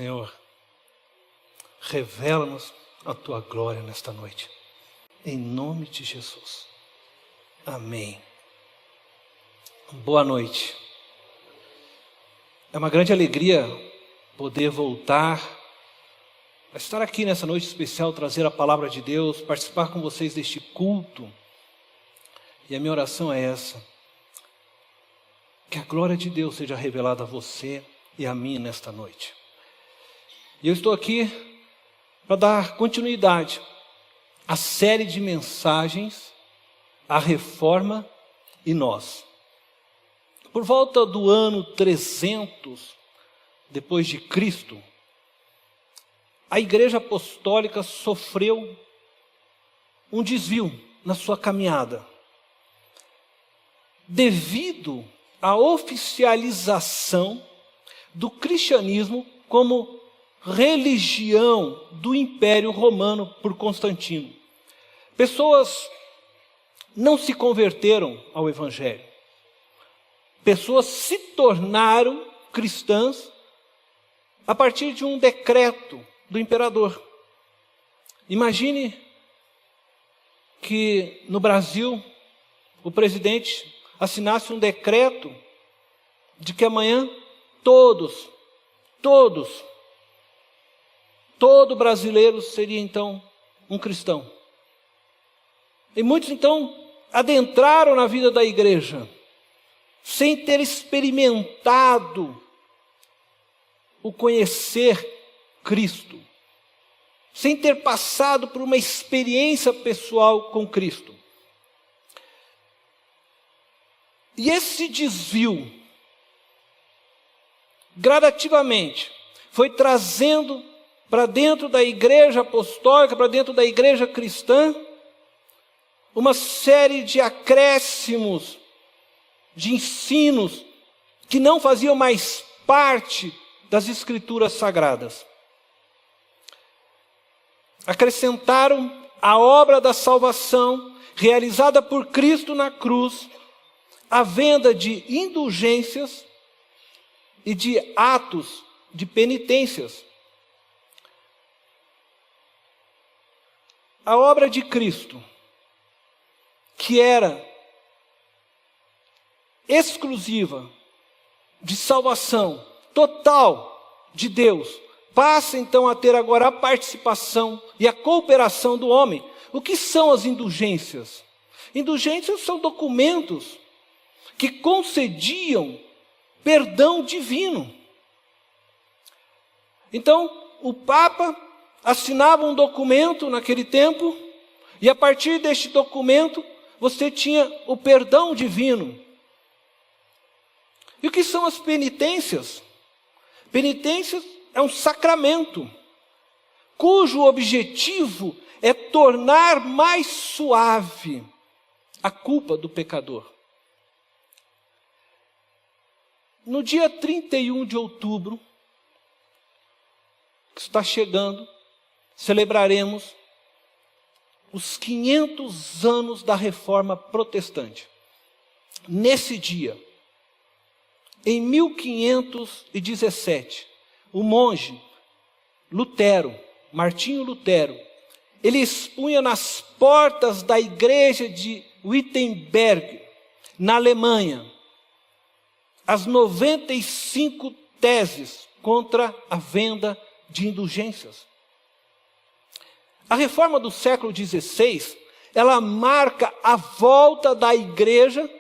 Senhor, revela-nos a tua glória nesta noite, em nome de Jesus. Amém. Boa noite. É uma grande alegria poder voltar a estar aqui nessa noite especial, trazer a palavra de Deus, participar com vocês deste culto. E a minha oração é essa: que a glória de Deus seja revelada a você e a mim nesta noite. E eu estou aqui para dar continuidade à série de mensagens, a Reforma e Nós. Por volta do ano 300 depois de Cristo, a Igreja Apostólica sofreu um desvio na sua caminhada, devido à oficialização do cristianismo como religião do Império Romano por Constantino. Pessoas não se converteram ao Evangelho. Pessoas se tornaram cristãs a partir de um decreto do imperador. Imagine que no Brasil o presidente assinasse um decreto de que amanhã todo brasileiro seria então um cristão. E muitos então adentraram na vida da igreja sem ter experimentado o conhecer Cristo, sem ter passado por uma experiência pessoal com Cristo. E esse desvio, gradativamente, foi trazendo para dentro da igreja apostólica, para dentro da igreja cristã, uma série de acréscimos, de ensinos, que não faziam mais parte das Escrituras Sagradas. Acrescentaram a obra da salvação, realizada por Cristo na cruz, a venda de indulgências e de atos de penitências. A obra de Cristo, que era exclusiva, de salvação total de Deus, passa então a ter agora a participação e a cooperação do homem. O que são as indulgências? Indulgências são documentos que concediam perdão divino. Então, o Papa assinava um documento naquele tempo, e a partir deste documento você tinha o perdão divino. E o que são as penitências? Penitências é um sacramento, cujo objetivo é tornar mais suave a culpa do pecador. No dia 31 de outubro, que está chegando, celebraremos os 500 anos da Reforma Protestante. Nesse dia, em 1517, o monge Lutero, Martinho Lutero, ele expunha nas portas da igreja de Wittenberg, na Alemanha, as 95 teses contra a venda de indulgências. A reforma do século XVI, ela marca a volta da igreja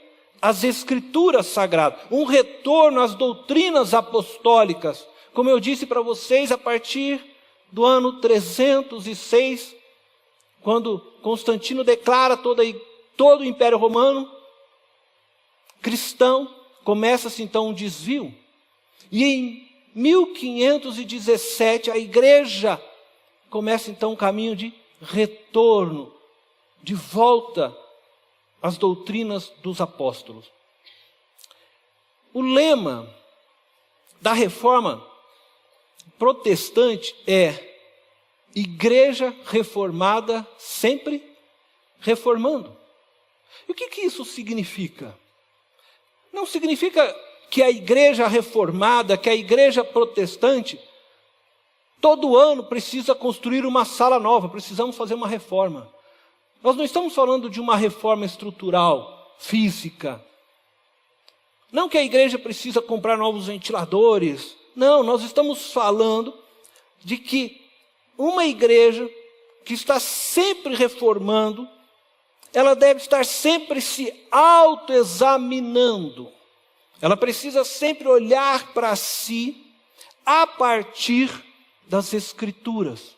às escrituras sagradas, um retorno às doutrinas apostólicas, como eu disse para vocês, a partir do ano 306, quando Constantino declara todo o Império Romano cristão, começa-se então um desvio. E em 1517 a igreja começa então um caminho de retorno, de volta às doutrinas dos apóstolos. O lema da reforma protestante é: Igreja reformada sempre reformando. E o que isso significa? Não significa que a igreja reformada, que a igreja protestante todo ano precisa construir uma sala nova, precisamos fazer uma reforma. Nós não estamos falando de uma reforma estrutural, física. Não que a igreja precisa comprar novos ventiladores. Não, nós estamos falando de que uma igreja que está sempre reformando, ela deve estar sempre se autoexaminando. Ela precisa sempre olhar para si a partir das Escrituras.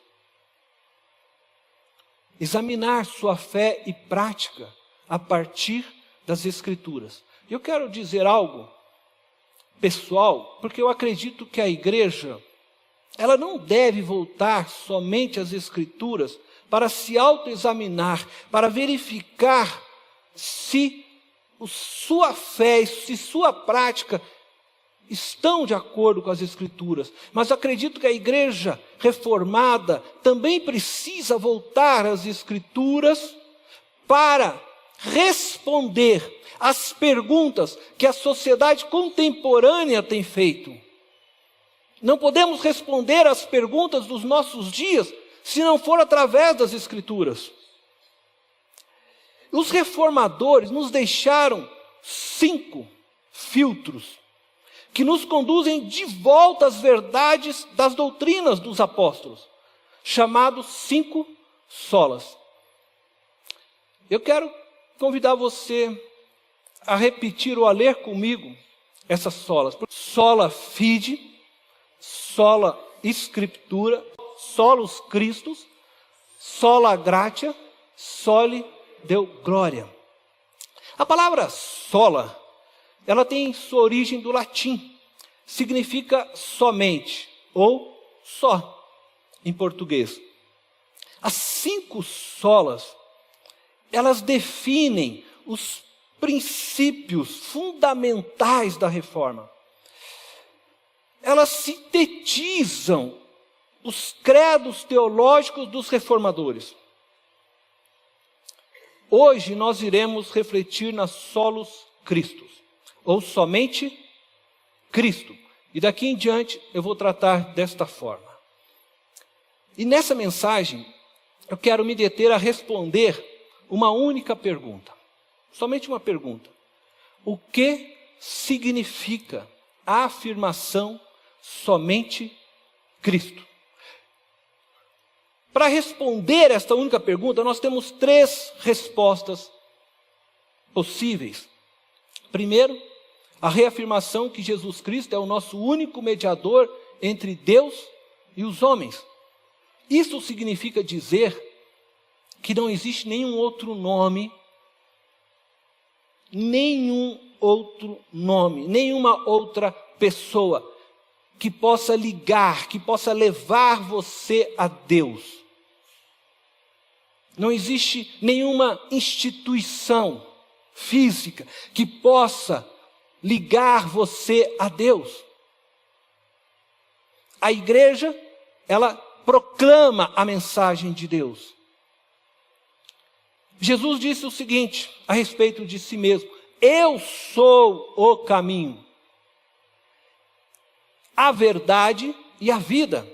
Examinar sua fé e prática a partir das Escrituras. Eu quero dizer algo pessoal, porque eu acredito que a igreja, ela não deve voltar somente às Escrituras para se autoexaminar, para verificar se sua fé e se sua prática estão de acordo com as Escrituras. Mas acredito que a igreja reformada também precisa voltar às Escrituras para responder às perguntas que a sociedade contemporânea tem feito. Não podemos responder às perguntas dos nossos dias se não for através das Escrituras. Os reformadores nos deixaram 5 filtros que nos conduzem de volta às verdades das doutrinas dos apóstolos, chamados 5 solas. Eu quero convidar você a repetir ou a ler comigo essas solas. Sola fide, sola scriptura, solus Christus, sola gratia, soli Deo gloria. A palavra sola, ela tem sua origem do latim, significa somente ou só em português. As 5 solas, elas definem os princípios fundamentais da reforma. Elas sintetizam os credos teológicos dos reformadores. Hoje nós iremos refletir na solus Christus, ou somente Cristo. E daqui em diante eu vou tratar desta forma. E nessa mensagem eu quero me deter a responder uma única pergunta. Somente uma pergunta. O que significa a afirmação somente Cristo? Para responder esta única pergunta, nós temos 3 respostas possíveis. Primeiro, a reafirmação que Jesus Cristo é o nosso único mediador entre Deus e os homens. Isso significa dizer que não existe nenhum outro nome, nenhuma outra pessoa que possa ligar, que possa levar você a Deus. Não existe nenhuma instituição física que possa ligar você a Deus. A igreja, ela proclama a mensagem de Deus. Jesus disse o seguinte a respeito de si mesmo: eu sou o caminho, a verdade e a vida.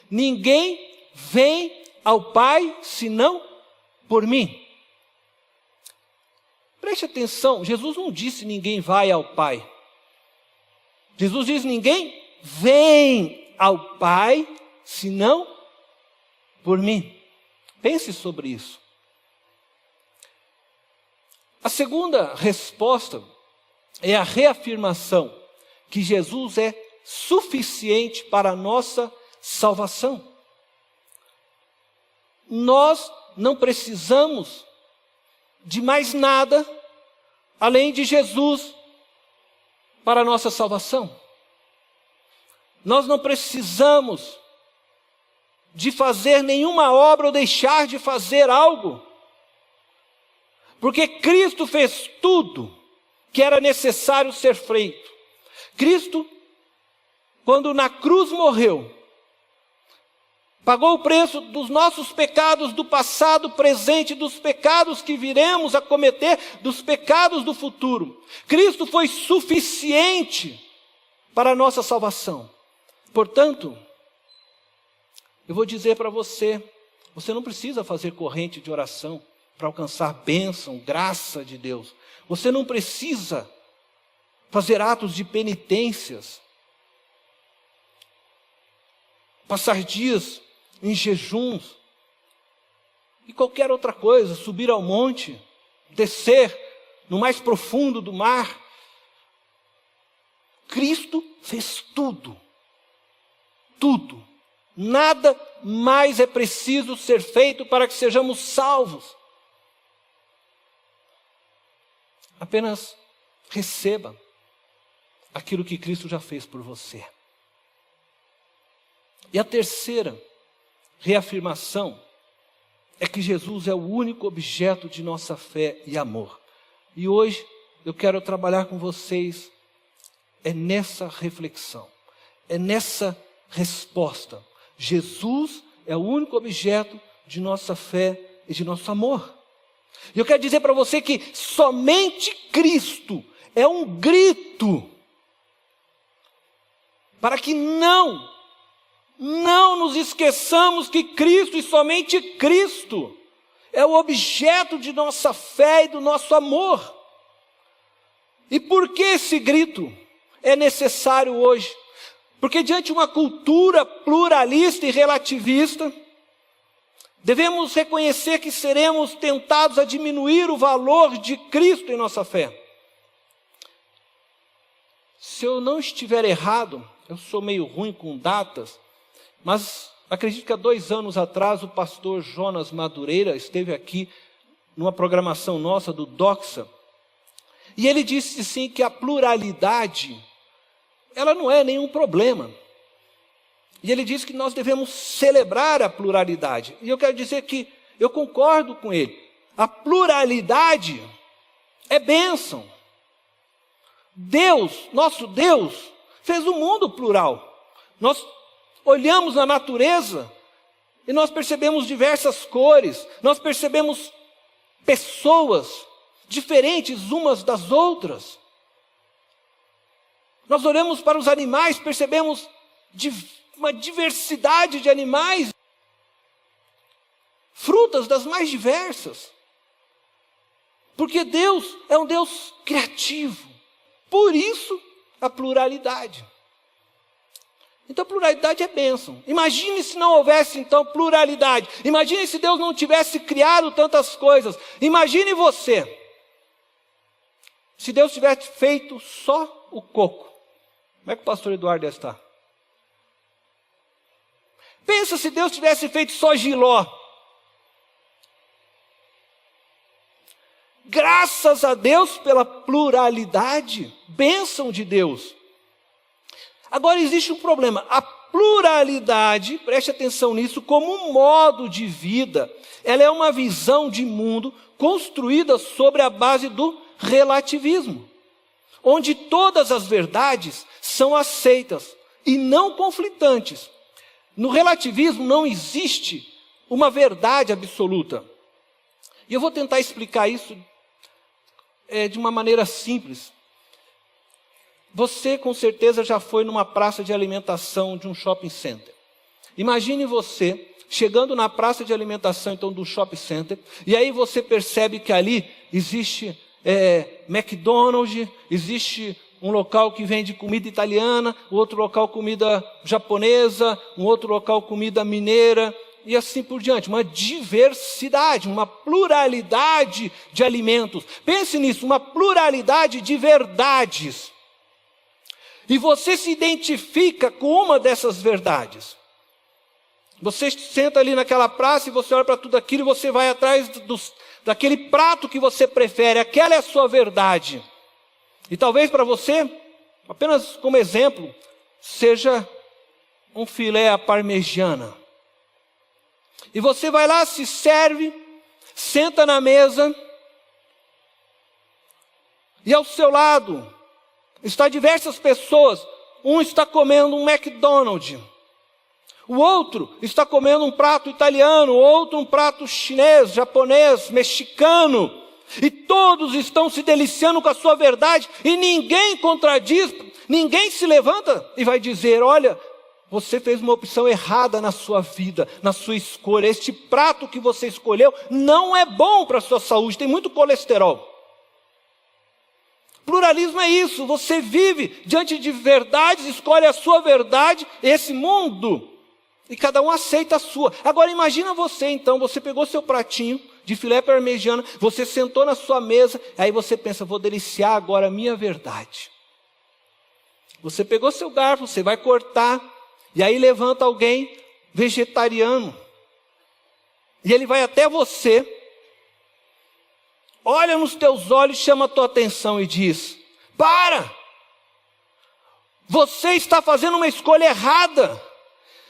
Ninguém vem ao Pai senão por mim. Preste atenção, Jesus não disse ninguém vai ao Pai. Jesus diz ninguém vem ao Pai senão por mim. Pense sobre isso. A segunda resposta é a reafirmação que Jesus é suficiente para a nossa salvação. Nós não precisamos de mais nada além de Jesus para a nossa salvação. Nós não precisamos de fazer nenhuma obra ou deixar de fazer algo, porque Cristo fez tudo que era necessário ser feito. Cristo, quando na cruz morreu, pagou o preço dos nossos pecados do passado, presente, dos pecados que viremos a cometer, dos pecados do futuro. Cristo foi suficiente para a nossa salvação. Portanto, Eu vou dizer para você, você não precisa fazer corrente de oração para alcançar bênção, graça de Deus. Você não precisa fazer atos de penitências, passar dias em jejuns e qualquer outra coisa, subir ao monte, descer no mais profundo do mar. Cristo fez tudo, tudo. Nada mais é preciso ser feito para que sejamos salvos. Apenas receba aquilo que Cristo já fez por você. E a terceira reafirmação é que Jesus é o único objeto de nossa fé e amor. E hoje eu quero trabalhar com vocês nessa reflexão, nessa resposta. Jesus é o único objeto de nossa fé e de nosso amor. E eu quero dizer para você que somente Cristo é um grito para que não nos esqueçamos que Cristo e somente Cristo é o objeto de nossa fé e do nosso amor. E por que esse grito é necessário hoje? Porque diante de uma cultura pluralista e relativista, devemos reconhecer que seremos tentados a diminuir o valor de Cristo em nossa fé. Se eu não estiver errado, eu sou meio ruim com datas, mas acredito que há 2 anos atrás o pastor Jonas Madureira esteve aqui numa programação nossa do Doxa, e ele disse sim que a pluralidade, ela não é nenhum problema. E ele diz que nós devemos celebrar a pluralidade. E eu quero dizer que eu concordo com ele. A pluralidade é bênção. Deus, nosso Deus, fez o mundo plural. Nós olhamos na natureza e nós percebemos diversas cores. Nós percebemos pessoas diferentes umas das outras. Nós olhamos para os animais, percebemos uma diversidade de animais, frutas das mais diversas. Porque Deus é um Deus criativo. Por isso, a pluralidade. Então, pluralidade é bênção. Imagine se não houvesse, então, pluralidade. Imagine se Deus não tivesse criado tantas coisas. Imagine você, se Deus tivesse feito só o coco. Como é que o pastor Eduardo ia estar? Pensa se Deus tivesse feito só Giló. Graças a Deus pela pluralidade, bênção de Deus. Agora existe um problema. A pluralidade, preste atenção nisso, como um modo de vida, ela é uma visão de mundo construída sobre a base do relativismo, onde todas as verdades são aceitas e não conflitantes. No relativismo não existe uma verdade absoluta. E eu vou tentar explicar isso de uma maneira simples. Você com certeza já foi numa praça de alimentação de um shopping center. Imagine você chegando na praça de alimentação então do shopping center, e aí você percebe que ali existe McDonald's, existe um local que vende comida italiana, outro local comida japonesa, um outro local comida mineira, e assim por diante. Uma diversidade, uma pluralidade de alimentos. Pense nisso, uma pluralidade de verdades. E você se identifica com uma dessas verdades. Você senta ali naquela praça e você olha para tudo aquilo e você vai atrás daquele prato que você prefere. Aquela é a sua verdade. E talvez para você, apenas como exemplo, seja um filé à parmegiana. E você vai lá, se serve, senta na mesa, e ao seu lado está diversas pessoas. Um está comendo um McDonald's, o outro está comendo um prato italiano, o outro um prato chinês, japonês, mexicano. E todos estão se deliciando com a sua verdade, e ninguém contradiz, ninguém se levanta e vai dizer, olha, você fez uma opção errada na sua vida, na sua escolha. Este prato que você escolheu não é bom para a sua saúde, tem muito colesterol. Pluralismo é isso, você vive diante de verdades, escolhe a sua verdade, esse mundo, e cada um aceita a sua. Agora imagina você então, você pegou seu pratinho de filé parmegiana, você sentou na sua mesa, aí você pensa, vou deliciar agora a minha verdade. Você pegou seu garfo, você vai cortar, e aí levanta alguém vegetariano, e ele vai até você, olha nos teus olhos, chama a tua atenção e diz, para! Você está fazendo uma escolha errada,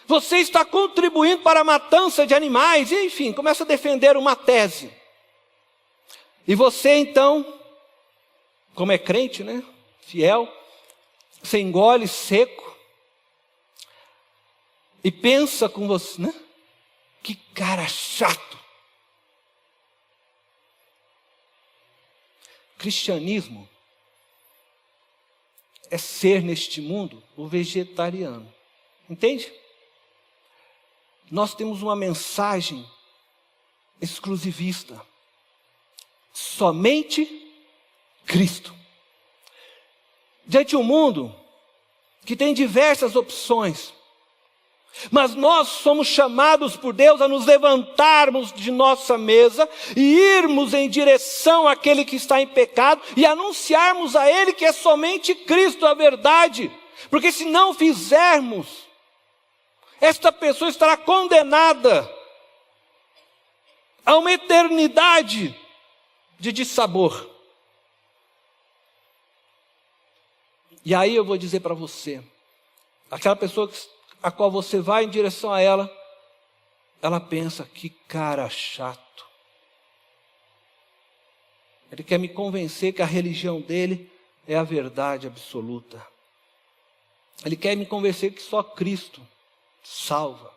você está contribuindo para a matança de animais, e enfim, começa a defender uma tese. E você então, como é crente, né, fiel, você engole seco, e pensa com você, né? Que cara chato. Cristianismo é ser neste mundo o vegetariano. Entende? Nós temos uma mensagem exclusivista. Somente Cristo. Diante de um mundo que tem diversas opções, mas nós somos chamados por Deus a nos levantarmos de nossa mesa e irmos em direção àquele que está em pecado e anunciarmos a ele que é somente Cristo a verdade. Porque se não fizermos, esta pessoa estará condenada a uma eternidade de dissabor. E aí eu vou dizer para você, aquela pessoa a qual você vai em direção a ela, ela pensa, que cara chato. Ele quer me convencer que a religião dele é a verdade absoluta. Ele quer me convencer que só Cristo salva.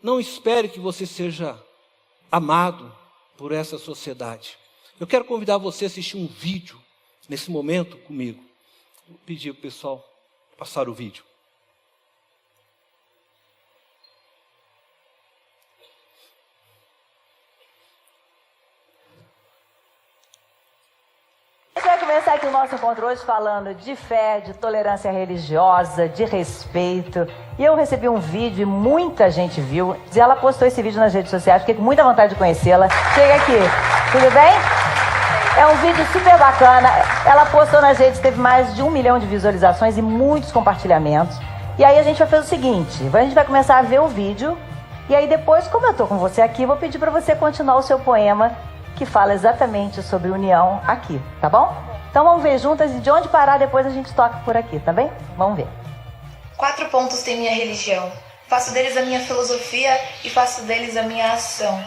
Não espere que você seja amado por essa sociedade. Eu quero convidar você a assistir um vídeo nesse momento comigo. Vou pedir ao pessoal passar o vídeo. A gente vai começar aqui o nosso encontro hoje falando de fé, de tolerância religiosa, de respeito. E eu recebi um vídeo e muita gente viu. Ela postou esse vídeo nas redes sociais, fiquei com muita vontade de conhecê-la. Chega aqui, tudo bem? É um vídeo super bacana. Ela postou nas redes, teve mais de 1 milhão de visualizações e muitos compartilhamentos. E aí a gente vai fazer o seguinte, a gente vai começar a ver o vídeo. E aí depois, como eu estou com você aqui, vou pedir para você continuar o seu poema, que fala exatamente sobre união aqui, tá bom? Então vamos ver juntas e de onde parar depois a gente toca por aqui, tá bem? Vamos ver. 4 pontos tem minha religião. Faço deles a minha filosofia e faço deles a minha ação.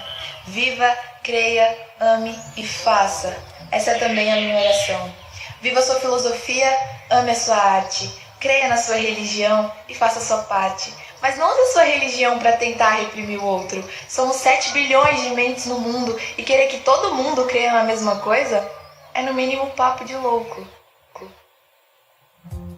Viva, creia, ame e faça. Essa é também a minha oração. Viva a sua filosofia, ame a sua arte. Creia na sua religião e faça a sua parte. Mas não use a sua religião para tentar reprimir o outro. Somos 7 bilhões de mentes no mundo e querer que todo mundo creia na mesma coisa é no mínimo um papo de louco.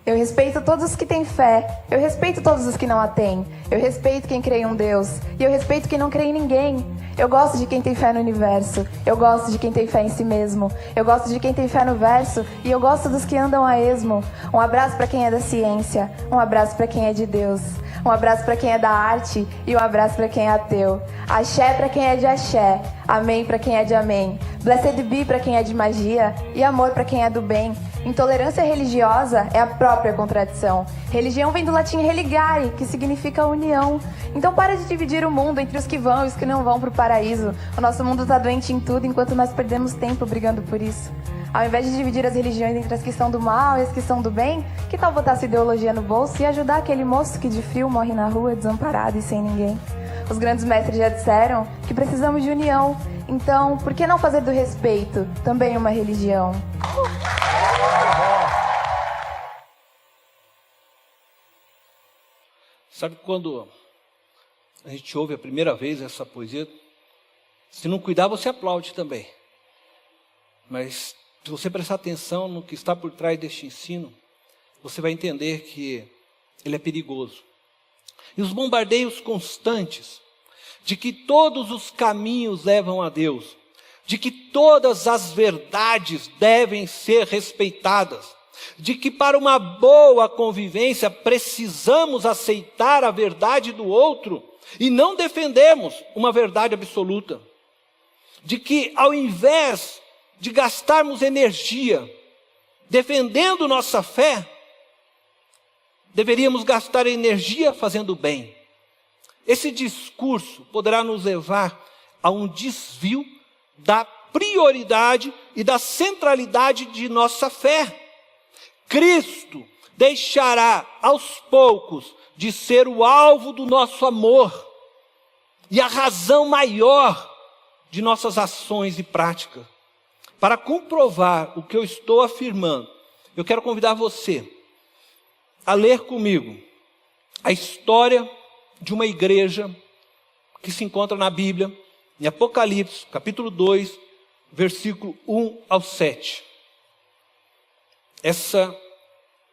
Eu respeito todos os que têm fé, eu respeito todos os que não a têm, eu respeito quem crê em um Deus, e eu respeito quem não crê em ninguém. Eu gosto de quem tem fé no universo, eu gosto de quem tem fé em si mesmo, eu gosto de quem tem fé no verso, e eu gosto dos que andam a esmo. Um abraço para quem é da ciência, um abraço para quem é de Deus, um abraço para quem é da arte e um abraço para quem é ateu. Axé para quem é de axé, amém para quem é de amém, blessed be para quem é de magia e amor para quem é do bem. Intolerância religiosa é a própria contradição. Religião vem do latim religare, que significa união. Então para de dividir o mundo entre os que vão e os que não vão para o paraíso. O nosso mundo está doente em tudo, enquanto nós perdemos tempo brigando por isso. Ao invés de dividir as religiões entre as que são do mal e as que são do bem, que tal botar sua ideologia no bolso e ajudar aquele moço que de frio morre na rua, desamparado e sem ninguém? Os grandes mestres já disseram que precisamos de união. Então, por que não fazer do respeito também uma religião? Sabe quando a gente ouve a primeira vez essa poesia, se não cuidar você aplaude também. Mas se você prestar atenção no que está por trás deste ensino, você vai entender que ele é perigoso. E os bombardeios constantes de que todos os caminhos levam a Deus, de que todas as verdades devem ser respeitadas, de que para uma boa convivência precisamos aceitar a verdade do outro e não defendemos uma verdade absoluta, de que ao invés de gastarmos energia defendendo nossa fé, deveríamos gastar energia fazendo bem. Esse discurso poderá nos levar a um desvio da prioridade e da centralidade de nossa fé. Cristo deixará aos poucos de ser o alvo do nosso amor e a razão maior de nossas ações e práticas. Para comprovar o que eu estou afirmando, eu quero convidar você a ler comigo a história de uma igreja que se encontra na Bíblia, em Apocalipse, capítulo 2, versículo 1 ao 7. Essa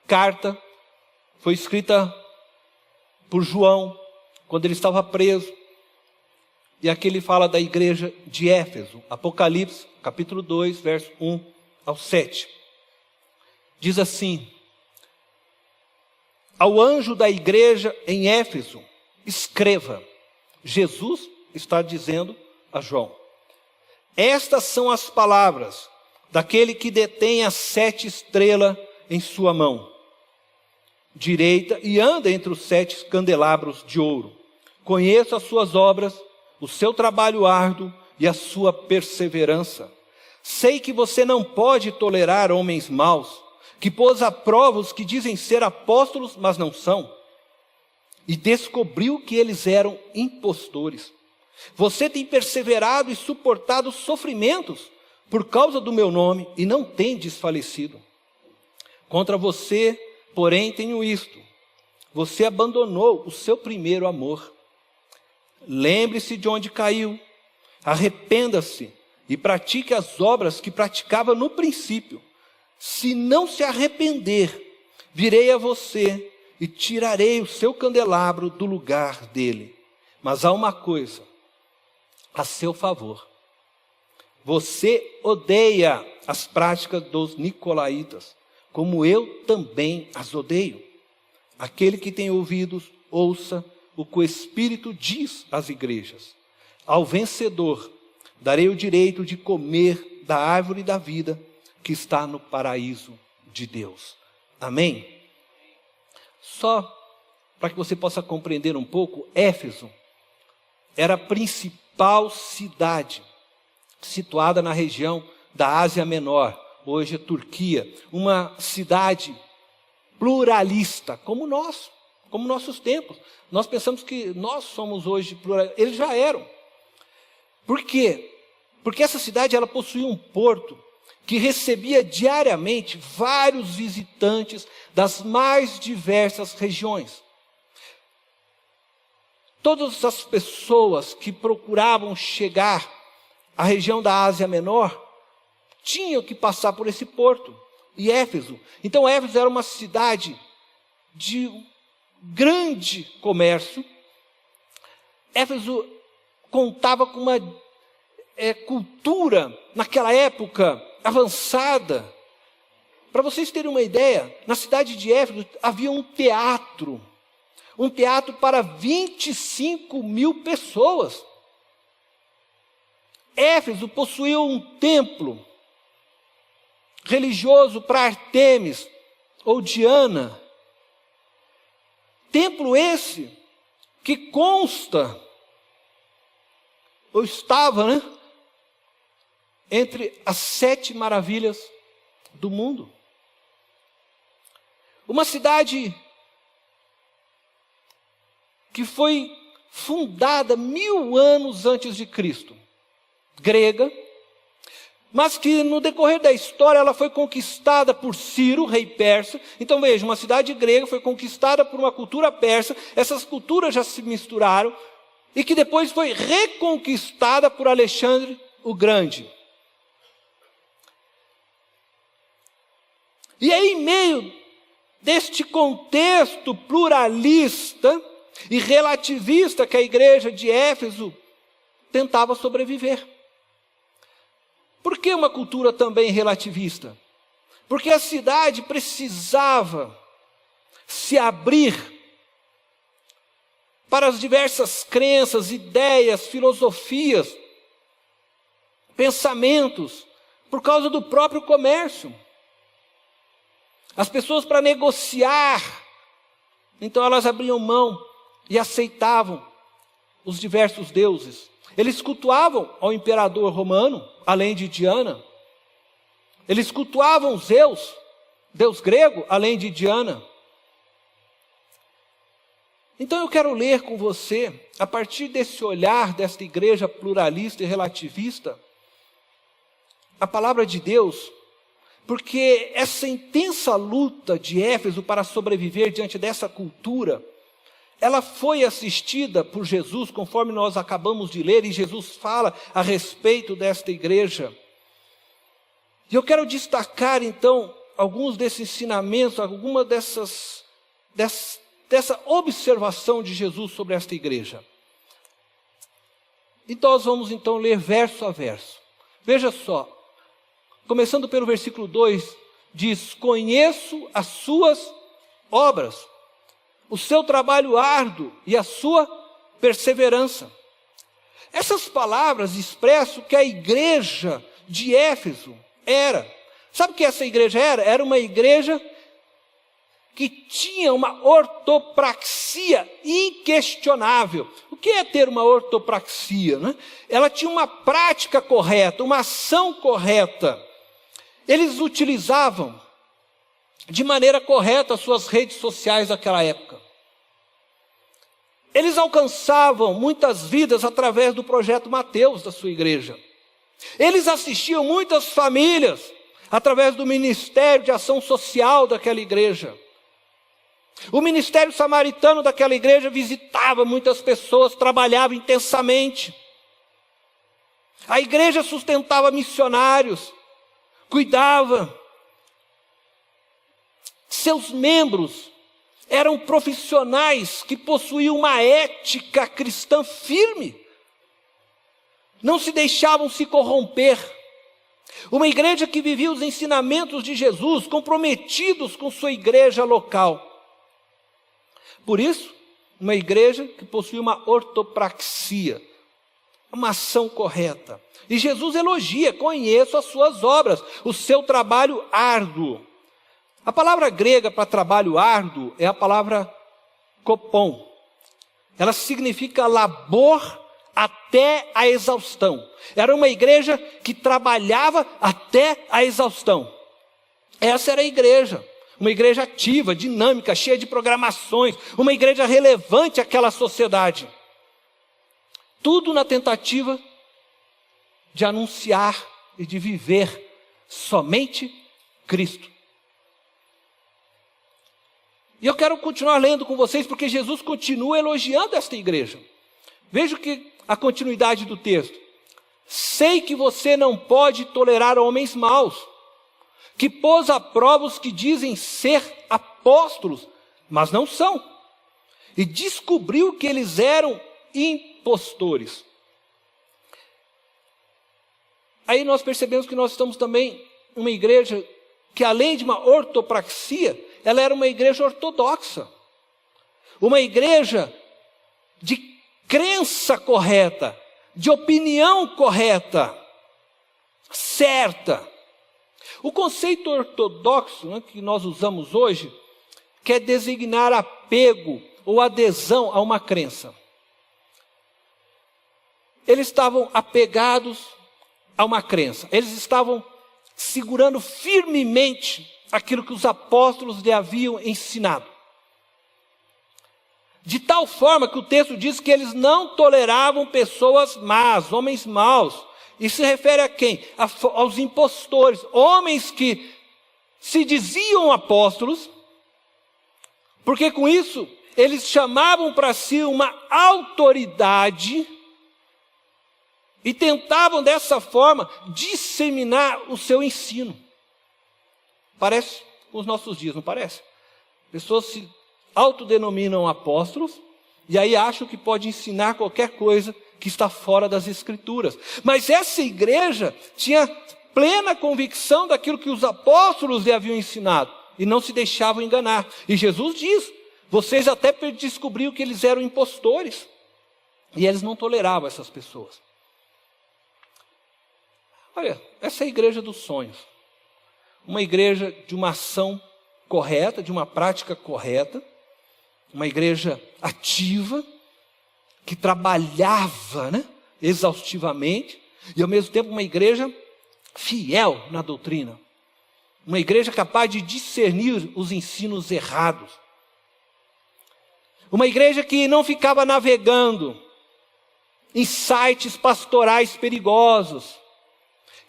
carta foi escrita por João, quando ele estava preso. E aqui ele fala da igreja de Éfeso, Apocalipse, capítulo 2, verso 1 ao 7. Diz assim: ao anjo da igreja em Éfeso, escreva. Jesus está dizendo a João: estas são as palavras daquele que detém as 7 estrelas em sua mão direita e anda entre os 7 candelabros de ouro. Conheço as suas obras, o seu trabalho árduo e a sua perseverança. Sei que você não pode tolerar homens maus, que pôs à prova os que dizem ser apóstolos, mas não são, e descobriu que eles eram impostores. Você tem perseverado e suportado sofrimentos por causa do meu nome e não tem desfalecido. Contra você, porém, tenho isto: você abandonou o seu primeiro amor. Lembre-se de onde caiu, arrependa-se e pratique as obras que praticava no princípio. Se não se arrepender, virei a você e tirarei o seu candelabro do lugar dele. Mas há uma coisa a seu favor: você odeia as práticas dos nicolaítas, como eu também as odeio. Aquele que tem ouvidos, ouça o que o Espírito diz às igrejas. Ao vencedor darei o direito de comer da árvore da vida que está no paraíso de Deus. Amém? Só para que você possa compreender um pouco, Éfeso era a principal cidade situada na região da Ásia Menor, hoje é Turquia, uma cidade pluralista, como nossos tempos. Nós pensamos que nós somos hoje pluralistas, eles já eram. Por quê? Porque essa cidade ela possuía um porto que recebia diariamente vários visitantes das mais diversas regiões. Todas as pessoas que procuravam chegar à região da Ásia Menor tinham que passar por esse porto, e Éfeso. Então Éfeso era uma cidade de grande comércio. Éfeso contava com uma cultura, naquela época, avançada. Para vocês terem uma ideia, na cidade de Éfeso havia um teatro para 25 mil pessoas. Éfeso possuía um templo religioso para Artemis ou Diana. Templo esse que consta, ou estava, entre as 7 maravilhas do mundo. Uma cidade que foi fundada 1000 anos antes de Cristo, grega, mas que no decorrer da história ela foi conquistada por Ciro, rei persa. Então veja, uma cidade grega foi conquistada por uma cultura persa, essas culturas já se misturaram, e que depois foi reconquistada por Alexandre o Grande. E aí, em meio deste contexto pluralista e relativista que a igreja de Éfeso tentava sobreviver. Por que uma cultura também relativista? Porque a cidade precisava se abrir para as diversas crenças, ideias, filosofias, pensamentos, por causa do próprio comércio. As pessoas, para negociar, então elas abriam mão e aceitavam os diversos deuses. Eles cultuavam ao imperador romano, além de Diana. Eles cultuavam Zeus, deus grego, além de Diana. Então eu quero ler com você, a partir desse olhar desta igreja pluralista e relativista, a palavra de Deus, porque essa intensa luta de Éfeso para sobreviver diante dessa cultura, ela foi assistida por Jesus, conforme nós acabamos de ler, e Jesus fala a respeito desta igreja. E eu quero destacar então alguns desses ensinamentos, alguma dessa observação de Jesus sobre esta igreja. E nós vamos então ler verso a verso. Veja só, começando pelo versículo 2, diz: conheço as suas obras, o seu trabalho árduo e a sua perseverança. Essas palavras expressam que a igreja de Éfeso era. Sabe o que essa igreja era? Era uma igreja que tinha uma ortopraxia inquestionável. O que é ter uma ortopraxia, né? Ela tinha uma prática correta, uma ação correta. Eles utilizavam de maneira correta as suas redes sociais daquela época. Eles alcançavam muitas vidas através do projeto Mateus da sua igreja. Eles assistiam muitas famílias através do ministério de ação social daquela igreja. O ministério samaritano daquela igreja visitava muitas pessoas, trabalhava intensamente. A igreja sustentava missionários, cuidava. Seus membros eram profissionais que possuíam uma ética cristã firme. Não se deixavam se corromper. Uma igreja que vivia os ensinamentos de Jesus, comprometidos com sua igreja local. Por isso, uma igreja que possui uma ortopraxia, uma ação correta. E Jesus elogia: conheço as suas obras, o seu trabalho árduo. A palavra grega para trabalho árduo é a palavra kopon. Ela significa labor até a exaustão. Era uma igreja que trabalhava até a exaustão. Essa era a igreja. Uma igreja ativa, dinâmica, cheia de programações. Uma igreja relevante àquela sociedade. Tudo na tentativa de anunciar e de viver somente Cristo. E eu quero continuar lendo com vocês, porque Jesus continua elogiando esta igreja. Veja a continuidade do texto. Sei que você não pode tolerar homens maus, que pôs à prova os que dizem ser apóstolos, mas não são. E descobriu que eles eram impostores. Aí nós percebemos que nós estamos também uma igreja que, além de uma ortopraxia, ela era uma igreja ortodoxa. Uma igreja de crença correta, de opinião correta, certa. O conceito ortodoxo, né, que nós usamos hoje, quer designar apego ou adesão a uma crença. Eles estavam apegados a uma crença. Eles estavam segurando firmemente aquilo que os apóstolos lhe haviam ensinado. De tal forma que o texto diz que eles não toleravam pessoas más, homens maus. Isso se refere a quem? Aos impostores, homens que se diziam apóstolos, porque com isso eles chamavam para si uma autoridade e tentavam dessa forma disseminar o seu ensino. Parece com os nossos dias, não parece? Pessoas se autodenominam apóstolos e aí acham que pode ensinar qualquer coisa que está fora das Escrituras. Mas essa igreja tinha plena convicção daquilo que os apóstolos lhe haviam ensinado e não se deixavam enganar. E Jesus diz, vocês até descobriram que eles eram impostores. E eles não toleravam essas pessoas. Olha, essa é a igreja dos sonhos. Uma igreja de uma ação correta, de uma prática correta. Uma igreja ativa, que trabalhava, né, exaustivamente. E ao mesmo tempo uma igreja fiel na doutrina. Uma igreja capaz de discernir os ensinos errados. Uma igreja que não ficava navegando em sites pastorais perigosos,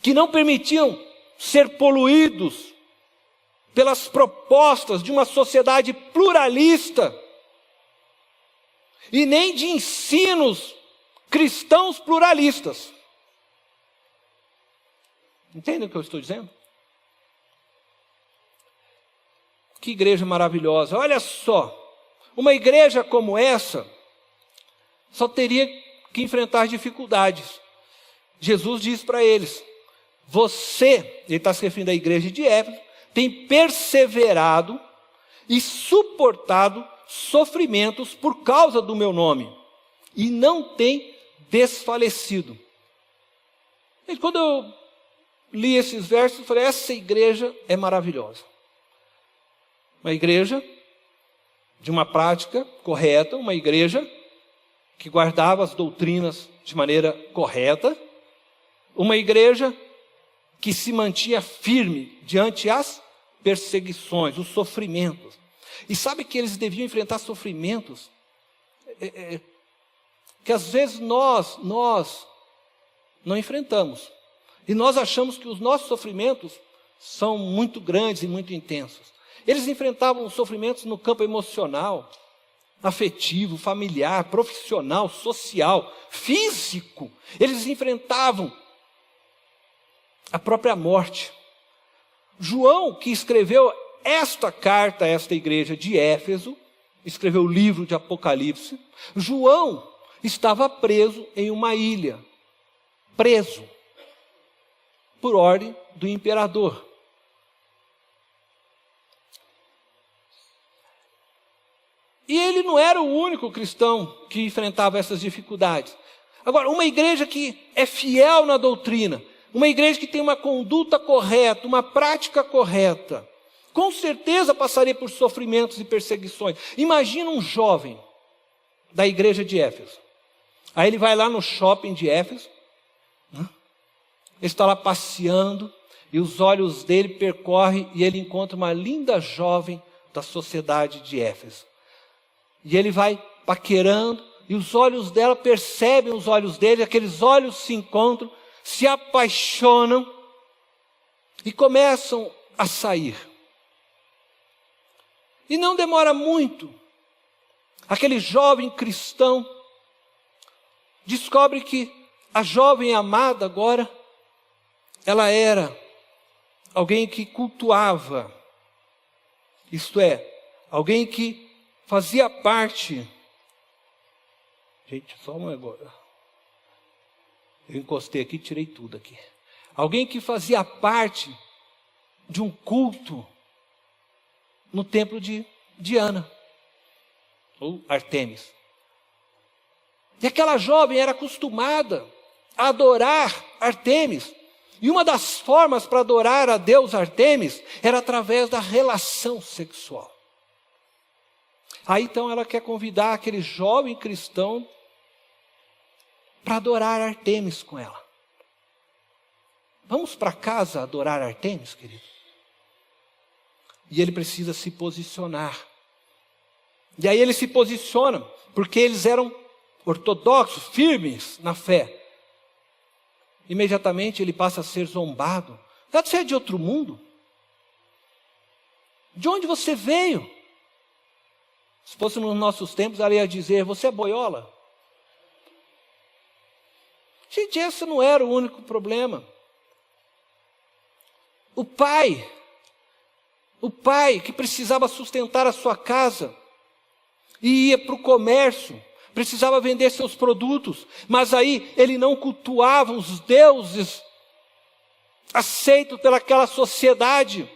que não permitiam ser poluídos pelas propostas de uma sociedade pluralista e nem de ensinos cristãos pluralistas. Entendem o que eu estou dizendo? Que igreja maravilhosa. Olha só, uma igreja como essa só teria que enfrentar dificuldades. Jesus diz para eles, ele está se referindo à igreja de Éfeso, tem perseverado e suportado sofrimentos por causa do meu nome, e não tem desfalecido. E quando eu li esses versos, eu falei, essa igreja é maravilhosa. Uma igreja de uma prática correta, uma igreja que guardava as doutrinas de maneira correta, uma igreja que se mantinha firme diante as perseguições, os sofrimentos. E sabe que eles deviam enfrentar sofrimentos que às vezes nós não enfrentamos. E nós achamos que os nossos sofrimentos são muito grandes e muito intensos. Eles enfrentavam sofrimentos no campo emocional, afetivo, familiar, profissional, social, físico. Eles enfrentavam a própria morte. João, que escreveu esta carta a esta igreja de Éfeso, escreveu o livro de Apocalipse, João estava preso em uma ilha, preso por ordem do imperador. E ele não era o único cristão que enfrentava essas dificuldades. Agora, uma igreja que é fiel na doutrina, uma igreja que tem uma conduta correta, uma prática correta, com certeza passaria por sofrimentos e perseguições. Imagina um jovem da igreja de Éfeso. Aí ele vai lá no shopping de Éfeso, ele está lá passeando, e os olhos dele percorrem, e ele encontra uma linda jovem da sociedade de Éfeso. E ele vai paquerando, e os olhos dela percebem os olhos dele, aqueles olhos se encontram, se apaixonam e começam a sair. E não demora muito, aquele jovem cristão descobre que a jovem amada agora, ela era alguém que cultuava, isto é, alguém que fazia parte. Gente, só um negócio. Eu encostei aqui e tirei tudo aqui. Alguém que fazia parte de um culto no templo de Diana, ou Artemis. E aquela jovem era acostumada a adorar Artemis. E uma das formas para adorar a Deus Artemis era através da relação sexual. Aí então ela quer convidar aquele jovem cristão para adorar Artemis com ela. Vamos para casa adorar Artemis, querido? E ele precisa se posicionar. E aí ele se posiciona, porque eles eram ortodoxos, firmes na fé. Imediatamente ele passa a ser zombado. Você é de outro mundo? De onde você veio? Se fosse nos nossos tempos, ela ia dizer, você é boiola? Gente, esse não era o único problema. O pai O pai que precisava sustentar a sua casa e ia para o comércio, precisava vender seus produtos, mas aí ele não cultuava os deuses aceitos pelaquela sociedade.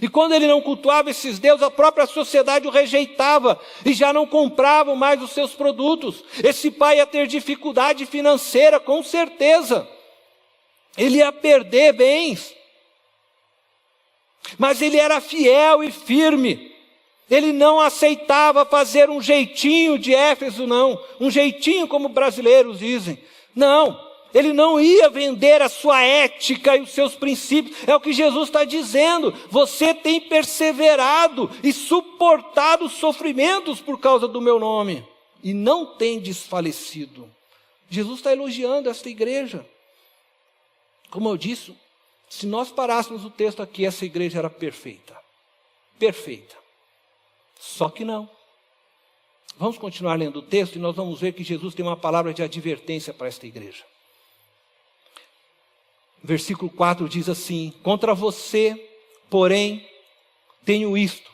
E quando ele não cultuava esses deuses, a própria sociedade o rejeitava e já não compravam mais os seus produtos. Esse pai ia ter dificuldade financeira, com certeza. Ele ia perder bens. Mas ele era fiel e firme. Ele não aceitava fazer um jeitinho de Éfeso, não. Um jeitinho como brasileiros dizem. Não. Ele não ia vender a sua ética e os seus princípios. É o que Jesus está dizendo. Você tem perseverado e suportado os sofrimentos por causa do meu nome. E não tem desfalecido. Jesus está elogiando esta igreja. Como eu disse, se nós parássemos o texto aqui, essa igreja era perfeita. Perfeita. Só que não. Vamos continuar lendo o texto e nós vamos ver que Jesus tem uma palavra de advertência para esta igreja. Versículo 4 diz assim: contra você, porém, tenho isto: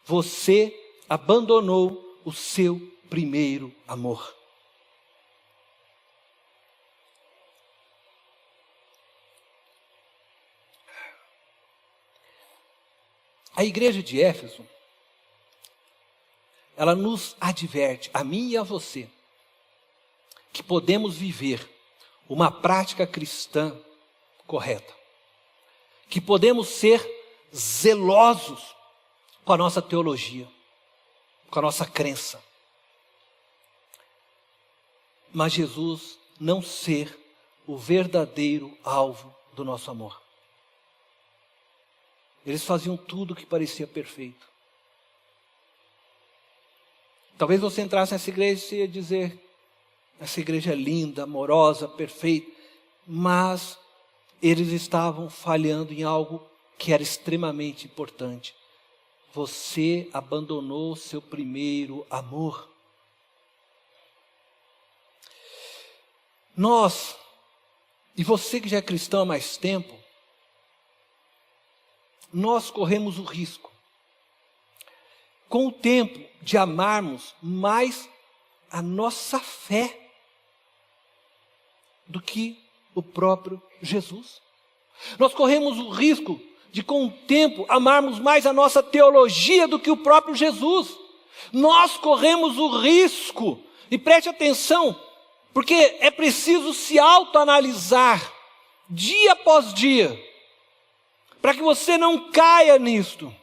você abandonou o seu primeiro amor. A igreja de Éfeso, ela nos adverte, a mim e a você, que podemos viver uma prática cristã correta, que podemos ser zelosos com a nossa teologia, com a nossa crença, mas Jesus não ser o verdadeiro alvo do nosso amor. Eles faziam tudo que parecia perfeito. Talvez você entrasse nessa igreja e ia dizer: essa igreja é linda, amorosa, perfeita, mas eles estavam falhando em algo que era extremamente importante. Você abandonou seu primeiro amor. Nós, e você que já é cristão há mais tempo, nós corremos o risco, com o tempo, de amarmos mais a nossa fé do que o próprio Jesus. Nós corremos o risco de, com o tempo, amarmos mais a nossa teologia do que o próprio Jesus. Nós corremos o risco, e preste atenção, porque é preciso se autoanalisar dia após dia, para que você não caia nisto.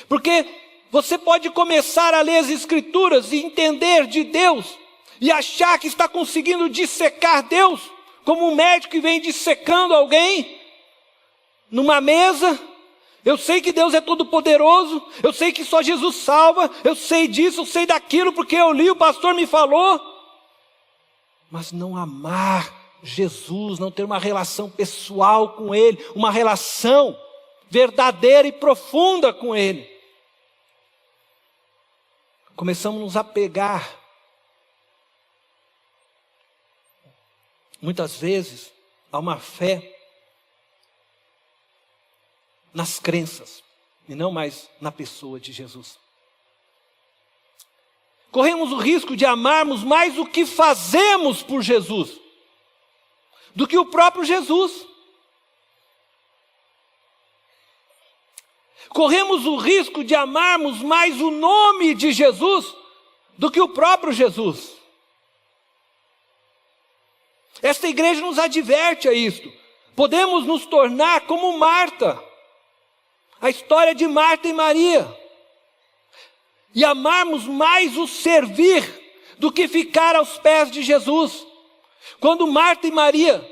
Porque você pode começar a ler as Escrituras e entender de Deus e achar que está conseguindo dissecar Deus, como um médico que vem dissecando alguém numa mesa. Eu sei que Deus é todo poderoso, eu sei que só Jesus salva, eu sei disso, eu sei daquilo, porque eu li, o pastor me falou. Mas não amar Jesus, não ter uma relação pessoal com Ele, uma relação verdadeira e profunda com Ele. Começamos a nos apegar, muitas vezes, a uma fé nas crenças e não mais na pessoa de Jesus. Corremos o risco de amarmos mais o que fazemos por Jesus do que o próprio Jesus. Corremos o risco de amarmos mais o nome de Jesus do que o próprio Jesus. Esta igreja nos adverte a isto. Podemos nos tornar como Marta. A história de Marta e Maria. E amarmos mais o servir do que ficar aos pés de Jesus. Quando Marta e Maria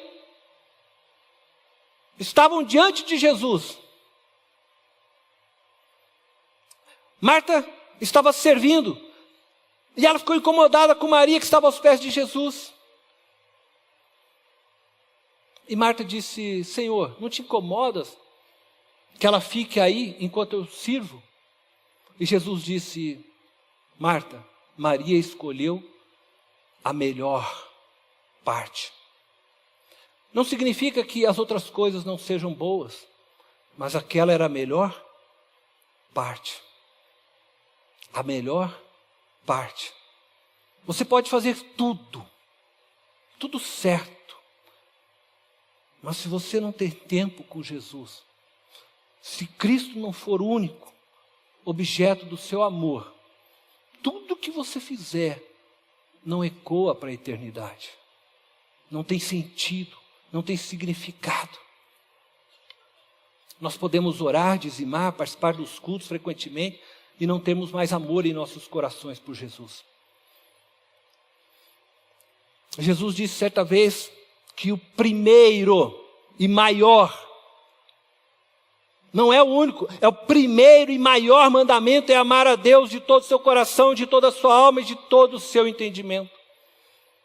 estavam diante de Jesus, Marta estava servindo e ela ficou incomodada com Maria, que estava aos pés de Jesus. E Marta disse: Senhor, não te incomodas que ela fique aí enquanto eu sirvo? E Jesus disse: Marta, Maria escolheu a melhor parte. Não significa que as outras coisas não sejam boas, mas aquela era a melhor. parte. A melhor parte. Você pode fazer tudo certo. Mas se você não ter tempo com Jesus, se Cristo não for o único objeto do seu amor, tudo que você fizer não ecoa para a eternidade. Não tem sentido, não tem significado. Nós podemos orar, dizimar, participar dos cultos frequentemente e não termos mais amor em nossos corações por Jesus. Jesus disse certa vez que o primeiro e maior, não é o único, é o primeiro e maior mandamento, é amar a Deus de todo o seu coração, de toda a sua alma e de todo o seu entendimento.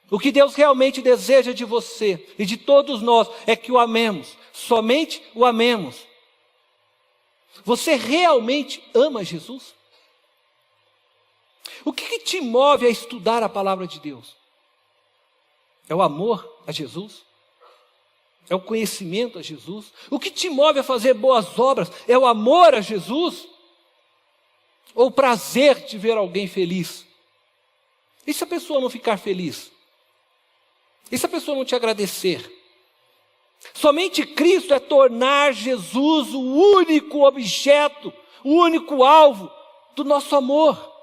O que Deus realmente deseja de você e de todos nós é que o amemos, somente o amemos. Você realmente ama Jesus? O que te move a estudar a palavra de Deus? É o amor a Jesus? É o conhecimento a Jesus? O que te move a fazer boas obras? É o amor a Jesus? Ou o prazer de ver alguém feliz? E se a pessoa não ficar feliz? E se a pessoa não te agradecer? Somente Cristo é tornar Jesus o único objeto, o único alvo do nosso amor.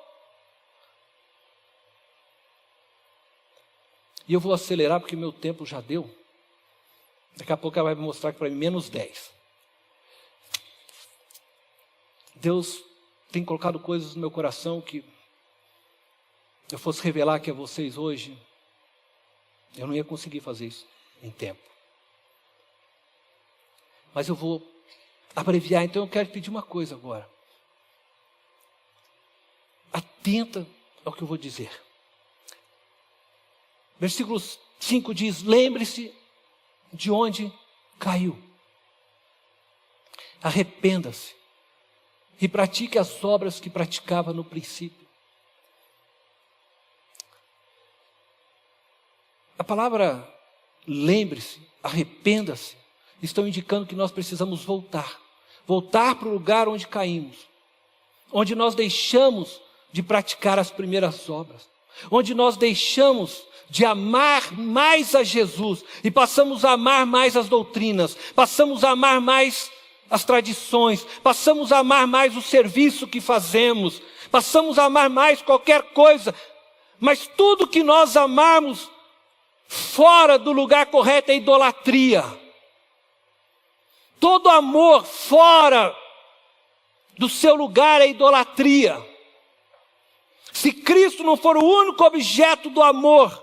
E eu vou acelerar porque meu tempo já deu. Daqui a pouco ela vai mostrar para mim menos 10. Deus tem colocado coisas no meu coração que eu fosse revelar aqui a vocês hoje, eu não ia conseguir fazer isso em tempo. Mas eu vou abreviar, então eu quero pedir uma coisa agora. Atenta ao que eu vou dizer. Versículo 5 diz: lembre-se de onde caiu. Arrependa-se e pratique as obras que praticava no princípio. A palavra lembre-se, arrependa-se, estão indicando que nós precisamos voltar para o lugar onde caímos, onde nós deixamos de praticar as primeiras obras, onde nós deixamos de amar mais a Jesus e passamos a amar mais as doutrinas, passamos a amar mais as tradições, passamos a amar mais o serviço que fazemos, passamos a amar mais qualquer coisa, mas tudo que nós amarmos fora do lugar correto é idolatria. Todo amor fora do seu lugar é idolatria. Se Cristo não for o único objeto do amor,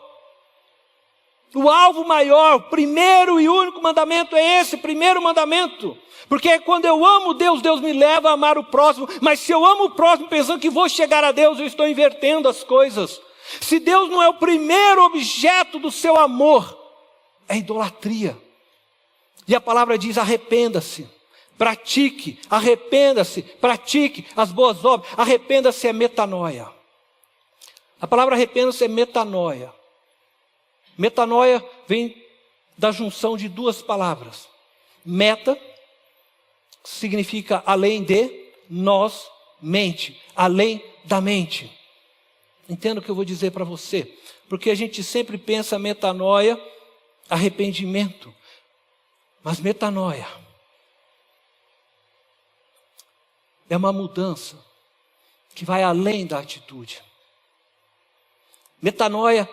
o alvo maior, o primeiro e único mandamento é esse, primeiro mandamento. Porque quando eu amo Deus, Deus me leva a amar o próximo. Mas se eu amo o próximo pensando que vou chegar a Deus, eu estou invertendo as coisas. Se Deus não é o primeiro objeto do seu amor, é idolatria. E a palavra diz: arrependa-se, pratique, arrependa-se, pratique as boas obras. Arrependa-se é metanoia. A palavra arrependa-se é metanoia. Metanoia vem da junção de duas palavras. Meta significa além de, nós, mente, além da mente. Entenda o que eu vou dizer para você, porque a gente sempre pensa metanoia, arrependimento, mas metanoia é uma mudança que vai além da atitude. Metanoia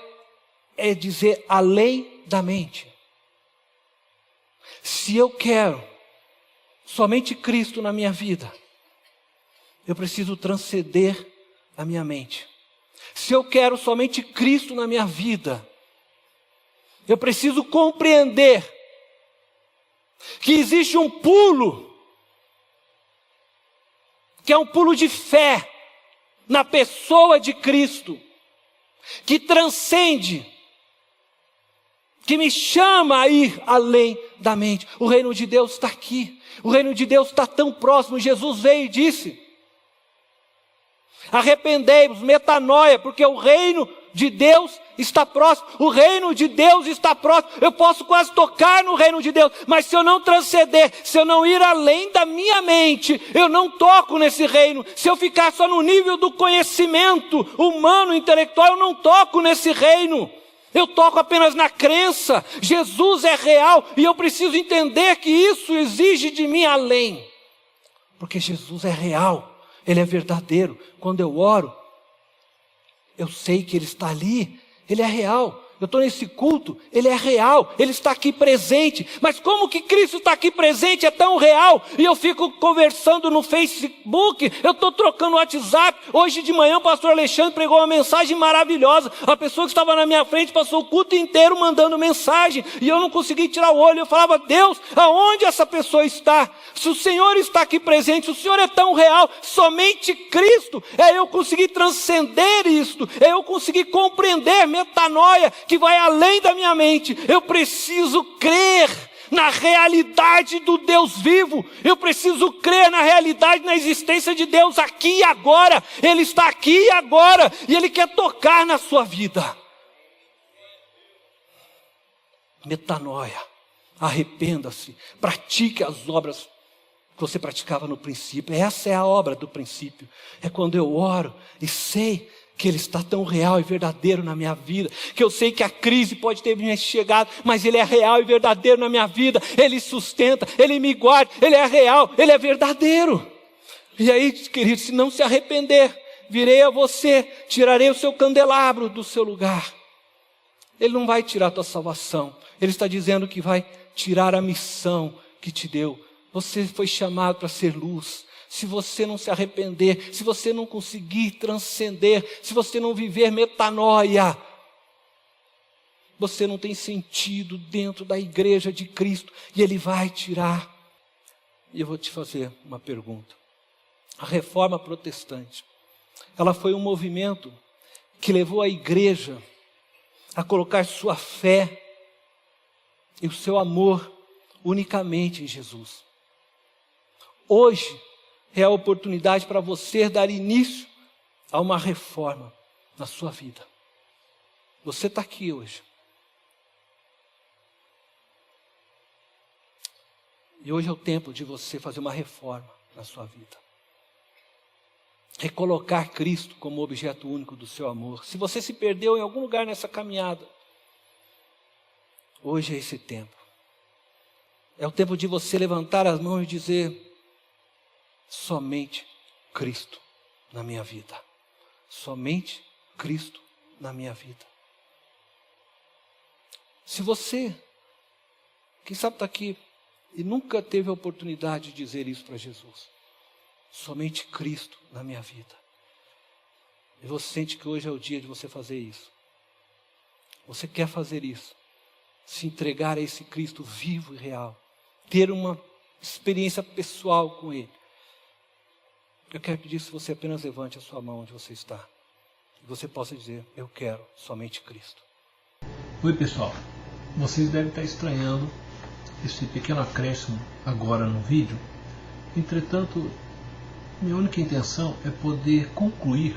é dizer além da mente. Se eu quero somente Cristo na minha vida, eu preciso transcender a minha mente. Se eu quero somente Cristo na minha vida, eu preciso compreender que existe um pulo, que é um pulo de fé na pessoa de Cristo, que transcende, que me chama a ir além da mente. O reino de Deus está aqui, o reino de Deus está tão próximo. Jesus veio e disse: arrependei-vos, metanoia, porque o reino de Deus está próximo. O reino de Deus está próximo. Eu posso quase tocar no reino de Deus, mas se eu não transcender, se eu não ir além da minha mente, eu não toco nesse reino. Se eu ficar só no nível do conhecimento humano, intelectual, eu não toco nesse reino. Eu toco apenas na crença. Jesus é real e eu preciso entender que isso exige de mim além. Porque Jesus é real, Ele é verdadeiro. Quando eu oro, eu sei que Ele está ali, Ele é real. Eu estou nesse culto, Ele é real, Ele está aqui presente. Mas como que Cristo está aqui presente, é tão real? E eu fico conversando no Facebook, eu estou trocando o WhatsApp. Hoje de manhã o pastor Alexandre pregou uma mensagem maravilhosa. A pessoa que estava na minha frente passou o culto inteiro mandando mensagem. E eu não consegui tirar o olho. Eu falava, Deus, aonde essa pessoa está? Se o Senhor está aqui presente, se o Senhor é tão real, somente Cristo, é eu conseguir transcender isto, é eu conseguir compreender, metanoia, que vai além da minha mente. Eu preciso crer na realidade do Deus vivo. Eu preciso crer na realidade, na existência de Deus aqui e agora. Ele está aqui e agora, e Ele quer tocar na sua vida. Metanoia, arrependa-se, pratique as obras que você praticava no princípio. Essa é a obra do princípio. É quando eu oro e sei que Ele está tão real e verdadeiro na minha vida, que eu sei que a crise pode ter me chegado, mas Ele é real e verdadeiro na minha vida. Ele sustenta, Ele me guarda, Ele é real, Ele é verdadeiro. E aí, querido, se não se arrepender, virei a você, tirarei o seu candelabro do seu lugar. Ele não vai tirar a tua salvação. Ele está dizendo que vai tirar a missão que te deu. Você foi chamado para ser luz. Se você não se arrepender, se você não conseguir transcender, se você não viver metanoia, você não tem sentido dentro da igreja de Cristo, e Ele vai tirar. E eu vou te fazer uma pergunta. A Reforma Protestante, ela foi um movimento que levou a igreja a colocar sua fé e o seu amor unicamente em Jesus. Hoje é a oportunidade para você dar início a uma reforma na sua vida. Você está aqui hoje. E hoje é o tempo de você fazer uma reforma na sua vida. Recolocar Cristo como objeto único do seu amor. Se você se perdeu em algum lugar nessa caminhada, hoje é esse tempo. É o tempo de você levantar as mãos e dizer: somente Cristo na minha vida. Somente Cristo na minha vida. Se você, quem sabe está aqui e nunca teve a oportunidade de dizer isso para Jesus: somente Cristo na minha vida. E você sente que hoje é o dia de você fazer isso. Você quer fazer isso. Se entregar a esse Cristo vivo e real. Ter uma experiência pessoal com Ele. Eu quero pedir se você apenas levante a sua mão onde você está. E você possa dizer: eu quero somente Cristo. Oi pessoal, vocês devem estar estranhando esse pequeno acréscimo agora no vídeo. Entretanto, minha única intenção é poder concluir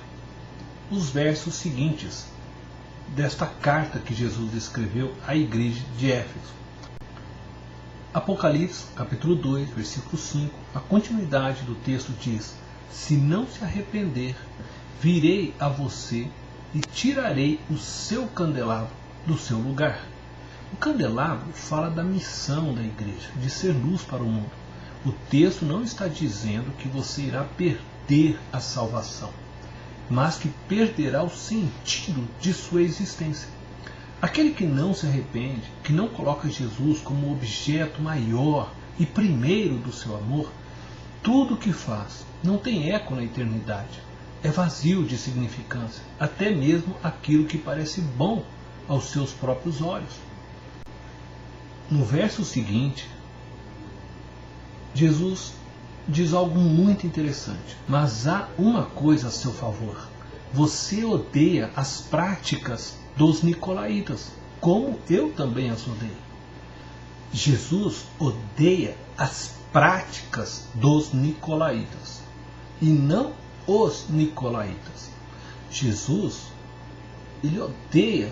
os versos seguintes desta carta que Jesus escreveu à igreja de Éfeso. Apocalipse, capítulo 2, versículo 5, a continuidade do texto diz: se não se arrepender, virei a você e tirarei o seu candelabro do seu lugar. O candelabro fala da missão da igreja, de ser luz para o mundo. O texto não está dizendo que você irá perder a salvação, mas que perderá o sentido de sua existência. Aquele que não se arrepende, que não coloca Jesus como objeto maior e primeiro do seu amor, tudo o que faz não tem eco na eternidade. É vazio de significância, até mesmo aquilo que parece bom aos seus próprios olhos. No verso seguinte, Jesus diz algo muito interessante. Mas há uma coisa a seu favor. Você odeia as práticas dos nicolaítas, como eu também as odeio. Jesus odeia as práticas dos nicolaítas e não os nicolaítas. Jesus ele odeia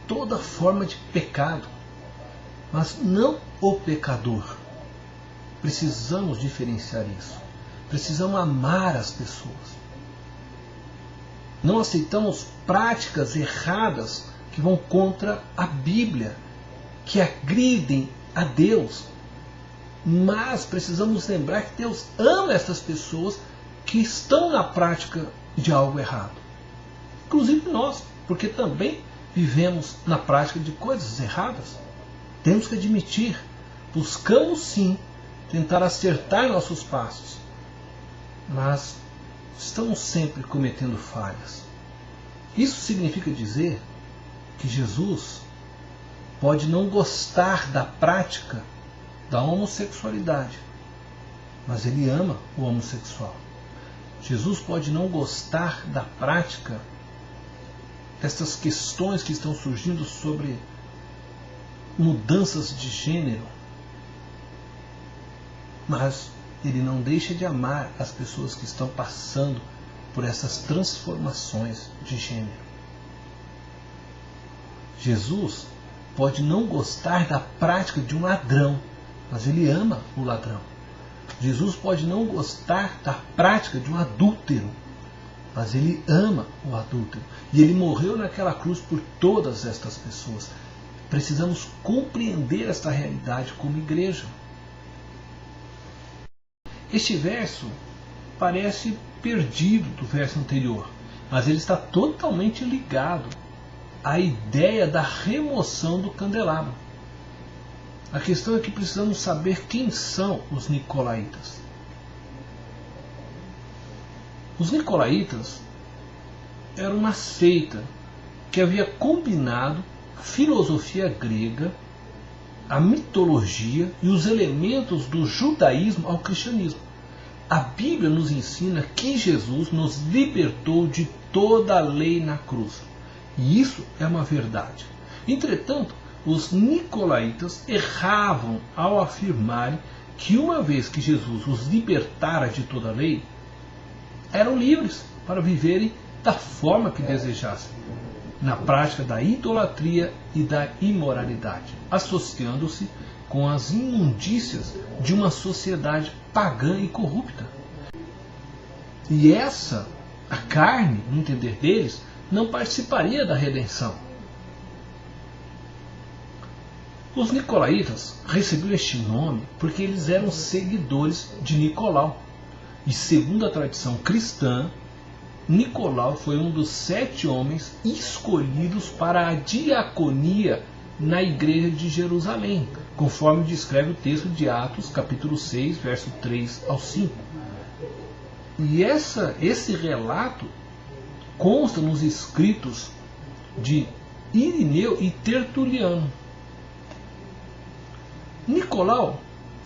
toda forma de pecado, mas não o pecador. Precisamos diferenciar isso. Precisamos amar as pessoas. Não aceitamos práticas erradas que vão contra a Bíblia, que agridem a Deus. Mas precisamos lembrar que Deus ama essas pessoas que estão na prática de algo errado. Inclusive nós, porque também vivemos na prática de coisas erradas. Temos que admitir, buscamos sim tentar acertar nossos passos, mas estamos sempre cometendo falhas. Isso significa dizer que Jesus pode não gostar da prática da homossexualidade, mas ele ama o homossexual. Jesus pode não gostar da prática dessas questões que estão surgindo sobre mudanças de gênero, mas ele não deixa de amar as pessoas que estão passando por essas transformações de gênero. Jesus pode não gostar da prática de um ladrão, mas ele ama o ladrão. Jesus pode não gostar da prática de um adúltero, mas ele ama o adúltero. E ele morreu naquela cruz por todas estas pessoas. Precisamos compreender esta realidade como igreja. Este verso parece perdido do verso anterior, mas ele está totalmente ligado à ideia da remoção do candelabro. A questão é que precisamos saber quem são os nicolaítas. Os nicolaítas eram uma seita que havia combinado a filosofia grega, a mitologia e os elementos do judaísmo ao cristianismo. A Bíblia nos ensina que Jesus nos libertou de toda a lei na cruz. E isso é uma verdade. Entretanto, os nicolaítas erravam ao afirmarem que uma vez que Jesus os libertara de toda a lei, eram livres para viverem da forma que desejassem, na prática da idolatria e da imoralidade, associando-se com as imundícias de uma sociedade pagã e corrupta. E essa, a carne, no entender deles, não participaria da redenção. Os nicolaítas receberam este nome porque eles eram seguidores de Nicolau. E segundo a tradição cristã, Nicolau foi um dos 7 homens escolhidos para a diaconia na igreja de Jerusalém, conforme descreve o texto de Atos, capítulo 6, verso 3 ao 5. E esse relato consta nos escritos de Irineu e Tertuliano. Nicolau,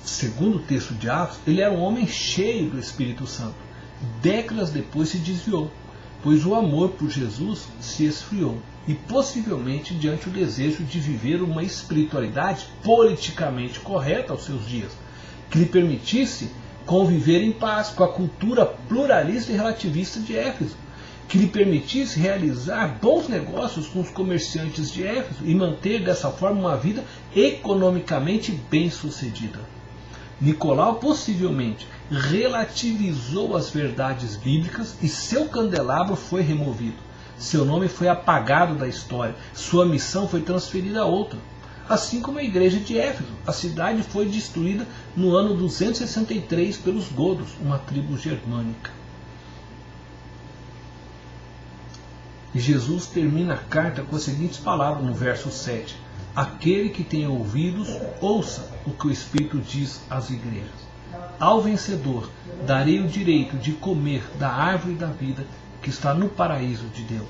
segundo o texto de Atos, ele era um homem cheio do Espírito Santo. Décadas depois se desviou, pois o amor por Jesus se esfriou, e possivelmente diante do desejo de viver uma espiritualidade politicamente correta aos seus dias, que lhe permitisse conviver em paz com a cultura pluralista e relativista de Éfeso, que lhe permitisse realizar bons negócios com os comerciantes de Éfeso e manter dessa forma uma vida economicamente bem-sucedida. Nicolau possivelmente relativizou as verdades bíblicas e seu candelabro foi removido. Seu nome foi apagado da história, sua missão foi transferida a outra. Assim como a igreja de Éfeso, a cidade foi destruída no ano 263 pelos godos, uma tribo germânica. E Jesus termina a carta com as seguintes palavras no verso 7. Aquele que tem ouvidos, ouça o que o Espírito diz às igrejas. Ao vencedor darei o direito de comer da árvore da vida que está no paraíso de Deus.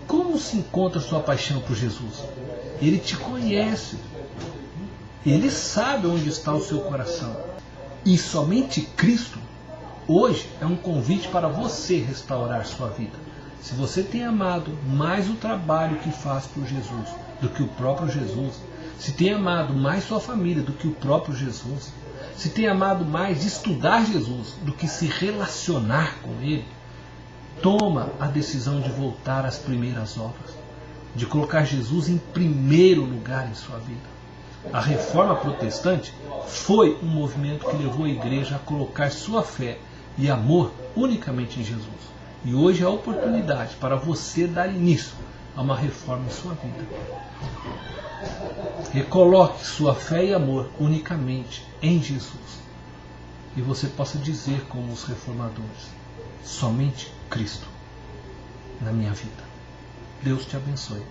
Como se encontra sua paixão por Jesus? Ele te conhece. Ele sabe onde está o seu coração. E somente Cristo hoje é um convite para você restaurar sua vida. Se você tem amado mais o trabalho que faz por Jesus do que o próprio Jesus, se tem amado mais sua família do que o próprio Jesus, se tem amado mais estudar Jesus do que se relacionar com Ele, toma a decisão de voltar às primeiras obras, de colocar Jesus em primeiro lugar em sua vida. A Reforma Protestante foi um movimento que levou a igreja a colocar sua fé e amor unicamente em Jesus. E hoje é a oportunidade para você dar início a uma reforma em sua vida. Recoloque sua fé e amor unicamente em Jesus. E você possa dizer como os reformadores: somente Cristo na minha vida. Deus te abençoe.